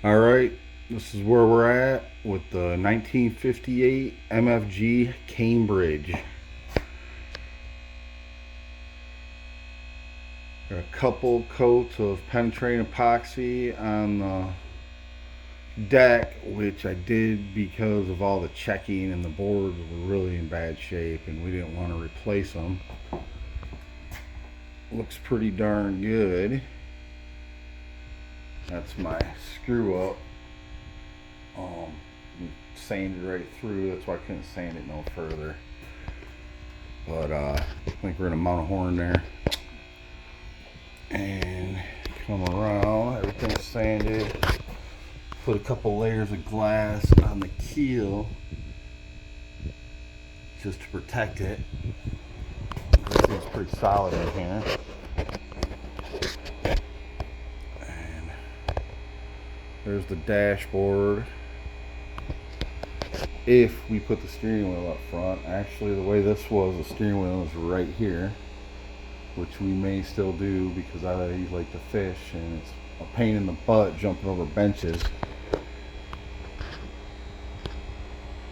All right, this is where we're at with the 1958 MFG Cambridge. Got a couple coats of penetrating epoxy on the deck, which I did because of all the checking, and the boards were really in bad shape and we didn't want to replace them. Looks pretty darn good. That's my screw up. Sanded right through. That's why I couldn't sand it no further. But I think we're gonna mount a horn there and come around. Everything's sanded. Put a couple layers of glass on the keel just to protect it. Everything's pretty solid in here. And there's the dashboard. If we put the steering wheel up front, actually the way this was, the steering wheel is right here, which we may still do because I like to fish and it's a pain in the butt jumping over benches.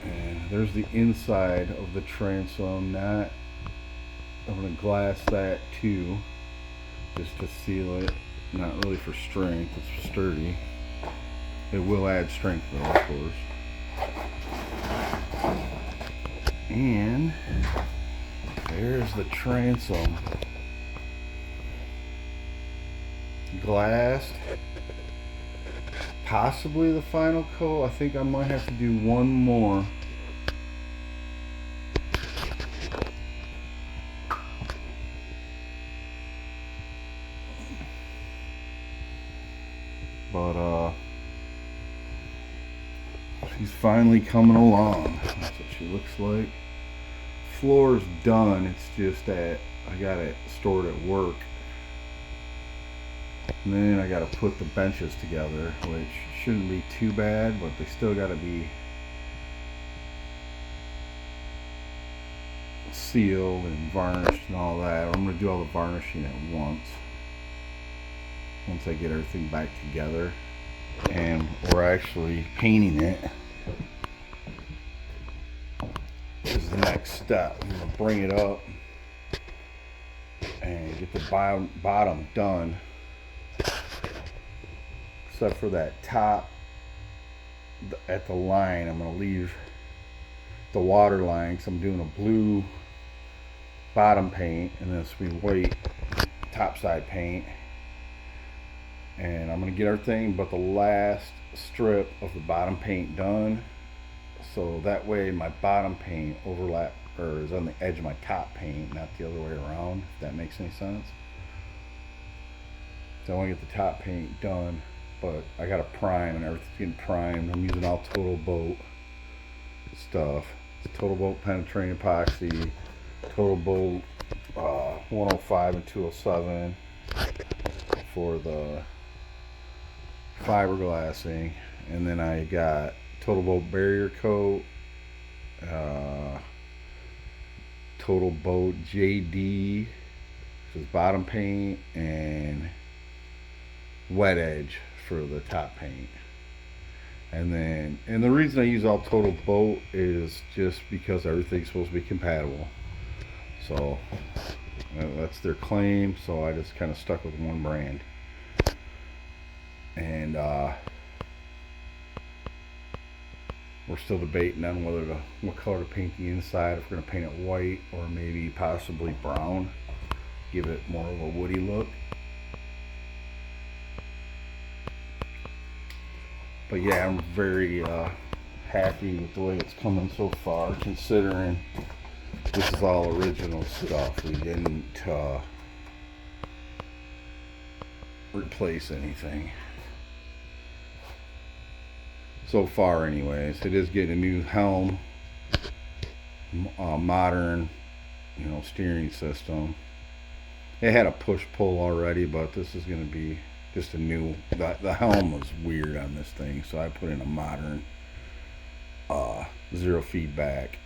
And there's the inside of the transom. I'm going to glass that too, just to seal it. Not really for strength, it's sturdy. It will add strength though, of course. And there's the transom. Glassed. Possibly the final coat. I think I might have to do one more. But she's finally coming along. That's what she looks like. Floor's done. It's just that I got it stored at work. And then I got to put the benches together, which shouldn't be too bad, but they still got to be sealed and varnished and all that. I'm going to do all the varnishing at once I get everything back together. And we're actually painting it. This is the next step. I'm going to bring it up and get the bottom done. Except for that top at the line, I'm going to leave the water line because I'm doing a blue bottom paint and this will be white topside paint. And I'm going to get everything but the last strip of the bottom paint done, so that way my bottom paint overlap or is on the edge of my top paint, not the other way around, if that makes any sense. So I want to get the top paint done, but I got to prime and everything's getting primed. I'm using all Total Boat stuff. It's Total Boat penetrating epoxy, Total Boat 105 and 207 for the fiberglassing, and then I got Total Boat barrier coat, Total Boat JD, which is bottom paint, and wet edge for the top paint. And the reason I use all Total Boat is just because everything's supposed to be compatible. So that's their claim, so I just kind of stuck with one brand. And we're still debating on what color to paint the inside. If we're going to paint it white or maybe possibly brown, give it more of a woody look. But yeah, I'm very happy with the way it's coming so far, considering this is all original stuff. We didn't replace anything. So far anyways. It is getting a new helm, modern, steering system. It had a push-pull already, but this is going to be just a new, the helm was weird on this thing, so I put in a modern zero feedback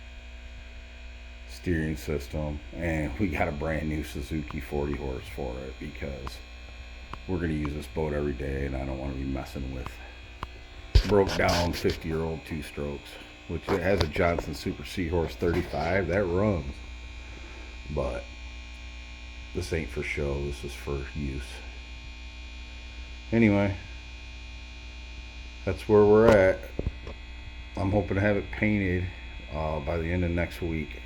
steering system, and we got a brand new Suzuki 40 horse for it because we're going to use this boat every day and I don't want to be messing with broke down 50-year-old two-strokes, which it has a Johnson Super Seahorse 35 that runs, but this ain't for show. This is for use. Anyway, that's where we're at. I'm hoping to have it painted by the end of next week.